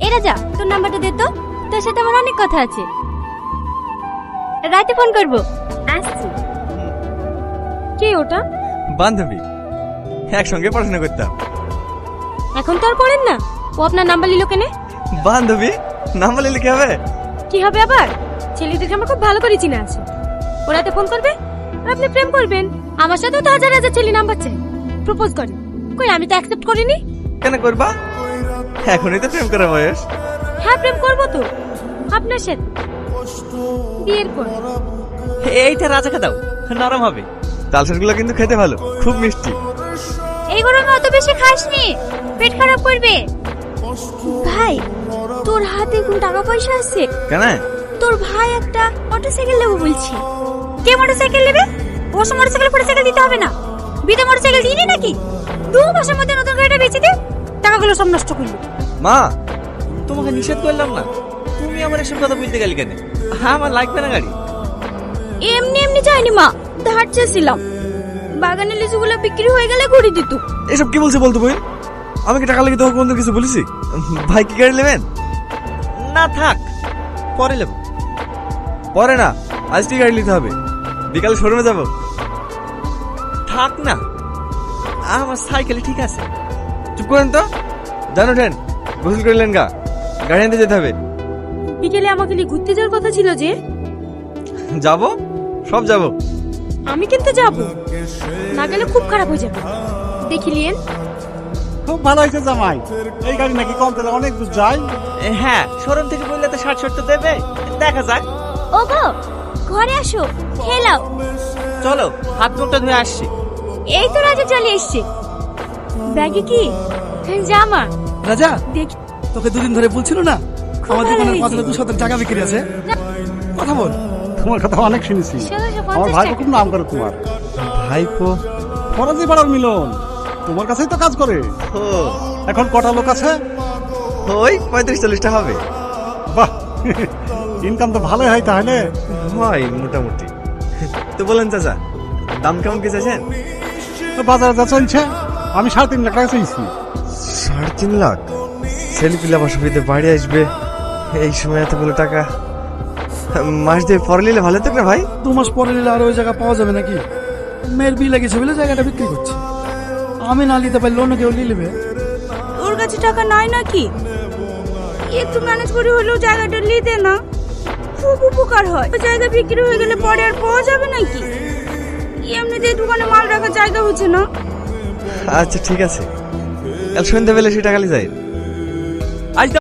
এরা যা, তোর নাম্বারটা দে তো, তোর সাথে আমার অনেক কথা আছে। রাতে ফোন করব। আসছি। কে ওটা? বান্ধবী, একসঙ্গে পড়াশোনা করতাম। এখন তো আর পড়েন না। ও আপনার নাম্বার নিল কেনে? বান্ধবী নাম্বার নিলে কি হবে? কি হবে আবার? ছেলেদেরকে আমার খুব ভালো করে চিনা আছে। ও রাতে ফোন করবে আর আপনি প্রেম করবেন। আমার সাথেও তো হাজার হাজার ছেলে নাম্বার চাই, প্রপোজ করে। কই আমি তো অ্যাকসেপ্ট করিনি। কেন করবা? এখনই তো প্রেম করার বয়স। হ্যাঁ প্রেম করবো তো আপনার সাথে, বিয়ের পর। এইটা রাজাকে দাও, নরম হবে। তালসারগুলো কিন্তু খেতে ভালো, খুব মিষ্টি। এই গরমে অত বেশি খাসনি, পেট খারাপ করবে। ভাই তোর হাতে কোন টাকা পয়সা আছে? কেন? তোর ভাই একটা মোটরসাইকেল নেবো বলছে। কে মোটরসাইকেল নেবে? ওসব মোটরসাইকেল ফোটরসাইকেল দিতে হবে না। বিদে মোটরসাইকেল দিই নাকি? 2 মাসের মধ্যে নতুন গাড়িটা বেচে দে, টাকাগুলো সব নষ্ট করলি। মা, তোমাকে নিষেধ করলাম না, তুমি আমার এসব কথা বলতে গেলে কেন? আমার লাগবে না গাড়ি। এমনি এমনি চাইনি মা, ধার চেয়েছিলাম। বাগানের লিচুগুলো বিক্রি হয়ে গেলে ঘুরি দিত। এসব কি বলছে বলতো বই? আমি কি টাকা লেগে তোমাকে বন্ধু কিছু বলেছি? ভাই কি গাড়ি নেবেন? না থাক, পরে নেব। পরে না, আজকে গাড়ি নিতে হবে। বিকালে শোরুমে যাব। থাক না, আমার সাইকেলে ঠিক আছে। চুপ করেন তো, জানো ঠেন গোসল করলেন গা, গাড়ি আনতে যেতে হবে। বিকেলে আমাকে নিয়ে ঘুরতে যাওয়ার কথা ছিল যে। যাব, সব যাব। আমি কিন্তু যাব না, গেলে খুব খারাপ হয়ে যাবে। দেখিলেন খুব ভালো হয়েছে জামাই, এই গাড়ি নাকি কম তেলে অনেক দূর যায়। হ্যাঁ, শোরুম থেকে বললে তো 60-70 দেবে, দেখা যাক। ওগো ঘরে আসো, খেলাও। চলো, হাত মুখটা ধুয়ে আসছি। এই তো রাজা চলে এসছে। ব্যাগে কি? জামা। রাজা, দেখি তোকে দুদিন ধরে বলছিল না খুব আমার ভালো দোকানের হয়েছে। পাশে 200 টাকা বিক্রি আছে? কথা বল। তোমার কথা অনেক শুনেছি। 1650 আমার ভাই খুব নাম করে তোমার। ভাইপো? ফরাজি পাড়ার মিলন, তোমার কাছেই তো কাজ করে। ও, এখন কটা লোক আছে? ওই 35-40টা হবে। বাহ, ইনকাম তো ভালোই হয় তাহলে। হয় মোটামুটি। তো বলেন চাচা, দাম কেমন কি চাইছেন? তো বাজারে যা চলছে, আমি 3.5 লাখ টাকা চাইছি। 3.5 লাখ? ছেলে পিলা অসুবিধে বাড়ি আসবে, এই সময় এতগুলো টাকা মাস দিয়ে পরে নিলে ভালো থাকবে ভাই। 2 মাস পরে নিলে আর ওই জায়গা পাওয়া যাবে নাকি? মেয়ের বিয়ে লেগেছে বলে জায়গাটা বিক্রি করছে। আমি না নিতে পারলে অন্য কেউ নিয়ে নেবে। ওর কাছে টাকা নাই নাকি? একটু ম্যানেজ করে হলেও জায়গাটা নিতে না, খুব উপকার হয়। ওই জায়গা বিক্রি হয়ে গেলে পরে আর পাওয়া যাবে নাকি? এমনিতেই দোকানে মাল রাখার জায়গা হচ্ছে না। আচ্ছা ঠিক আছে, কাল সন্ধ্যাবেলা সেটা কালি যায়।